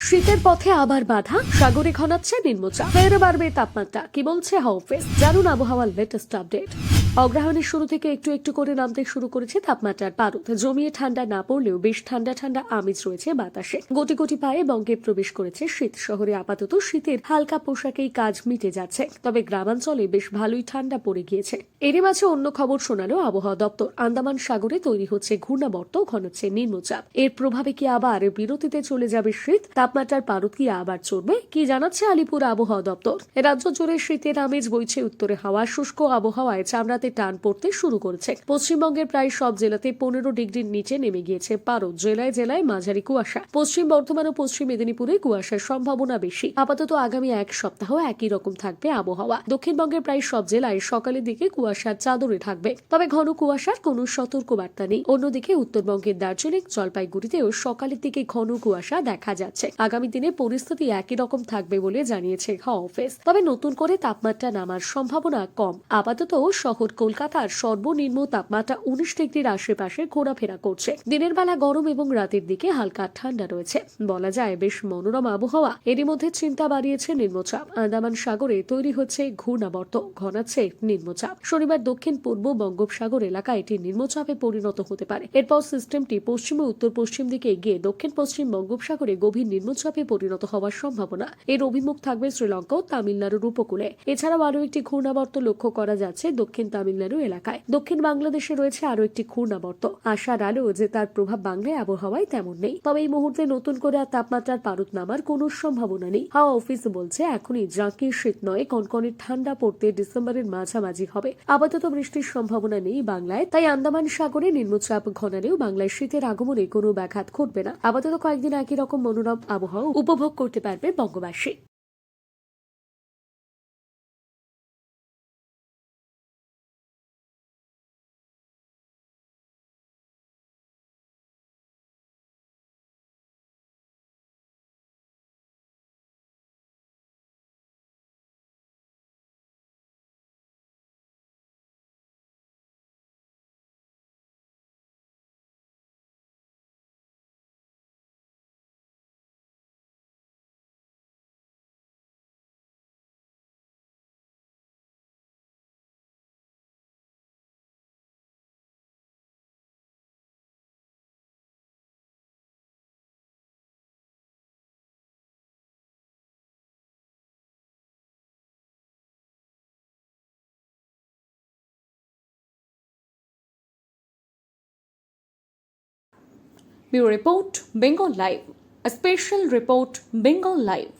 শীতের পথে আবার বাধা, সাগরে ঘনাচ্ছে নিম্নচাপ, ফের বাড়বে তাপমাত্রা, কি বলছে হাওয়া অফিস? জানুন আবহাওয়ার লেটেস্ট আপডেট। অগ্রহায়ণের শুরু থেকে একটু একটু করে নামতে শুরু করেছে তাপমাত্রার পারদ। জমিয়ে ঠান্ডা না পড়লেও বেশ ঠান্ডা ঠান্ডা আমেজ রয়েছে বাতাসে। গটি গটি পায়ে বঙ্গে প্রবেশ করেছে শীত। শহরে আপাতত শীতের হালকা পোশাকেই কাজ মিটে যাচ্ছে, তবে গ্রামাঞ্চলে বেশ ভালোই ঠান্ডা পড়ে গিয়েছে। এরই মাঝে অন্য খবর শোনালো আবহাওয়া দপ্তর। আন্দামান সাগরে তৈরি হচ্ছে ঘূর্ণাবর্ত, ঘনচ্ছে নিম্নচাপ। এর প্রভাবে কি আবার বিরতিতে চলে যাবে শীত? তাপমাত্রার পারদ কি আবার চড়বে? কি জানাচ্ছে আলিপুর আবহাওয়া দপ্তর। রাজ্য জুড়ে শীতের আমেজ বইছে। উত্তরে হাওয়া শুষ্ক আবহাওয়ায় চামড়াতে টান পড়তে শুরু করেছে। পশ্চিমবঙ্গের প্রায় সব জেলাতে 15 ডিগ্রির নিচে নেমে গিয়েছে পারদ। জেলায় জেলায় মাঝারি কুয়াশা। পশ্চিম বর্ধমান ও পশ্চিম মেদিনীপুরে কুয়াশার সম্ভাবনা বেশি। আপাতত আগামী এক সপ্তাহ একই রকম থাকবে আবহাওয়া। দক্ষিণবঙ্গের প্রায় সব জেলায় সকালের দিকে কুয়াশার চাদরে থাকবে, তবে ঘন কুয়াশার কোনো সতর্কবার্তা নেই। অন্যদিকে উত্তরবঙ্গের দার্জিলিং, জলপাইগুড়িতেও সকালের দিকে ঘন কুয়াশা দেখা যাচ্ছে। আগামী দিনে পরিস্থিতি একই রকম থাকবে বলে জানিয়েছে হাওয়া অফিস, তবে নতুন করে তাপমাত্রা নামার সম্ভাবনা কম। আপাতত শহর কলকাতার সর্বনিম্ন তাপমাত্রা 19 ডিগ্রির আশেপাশে ঘোরাফেরা করছে। দিনের বেলা গরম এবং রাতের দিকে হালকা ঠান্ডা রয়েছে। বলা যায় বেশ মনোরম আবহাওয়া। এরই মধ্যে চিন্তা বাড়িয়েছে নিম্নচাপ। আন্দামান সাগরে তৈরি হচ্ছে ঘূর্ণাবর্ত, ঘনাচ্ছে নিম্নচাপ। শনিবার দক্ষিণ পূর্ব বঙ্গোপসাগর এলাকায় এটি নিম্নচাপে পরিণত হতে পারে। এরপর সিস্টেমটি পশ্চিম ও উত্তর পশ্চিম দিকে এগিয়ে দক্ষিণ পশ্চিম বঙ্গোপসাগরে গভীর নিম্নচাপে পরিণত হওয়ার সম্ভাবনা। এর অভিমুখ থাকবে শ্রীলঙ্কা ও তামিলনাড়ুর উপকূলে। এছাড়াও আরও একটি ঘূর্ণাবর্ত লক্ষ্য করা যাচ্ছে দক্ষিণ তামিলনাড়ু এলাকায়। দক্ষিণ বাংলাদেশে রয়েছে আরও একটি ঘূর্ণাবর্ত। আশার আলো যে তার প্রভাব বাংলায় আবহাওয়ায় তেমন নেই, তবে এই মুহূর্তে নতুন করে আর তাপমাত্রার পারদ নামার কোনো সম্ভাবনা নেই। হাওয়া অফিস বলছে এখনই জাঁকিয়ে শীত নয়, কনকনে ঠান্ডা পড়তে ডিসেম্বরের মাঝামাঝি হবে। আপাতত বৃষ্টির সম্ভাবনা নেই বাংলায়, তাই আন্দামান সাগরে নিম্নচাপ ঘনালেও বাংলায় শীতের আগমনে কোনো ব্যাঘাত ঘটবে না। আপাতত কয়েকদিন একই রকম মনোরম আবহাওয়া উপভোগ করতে পারবে বঙ্গবাসী। Bureau Report, Bengal Live. A special report, Bengal Live.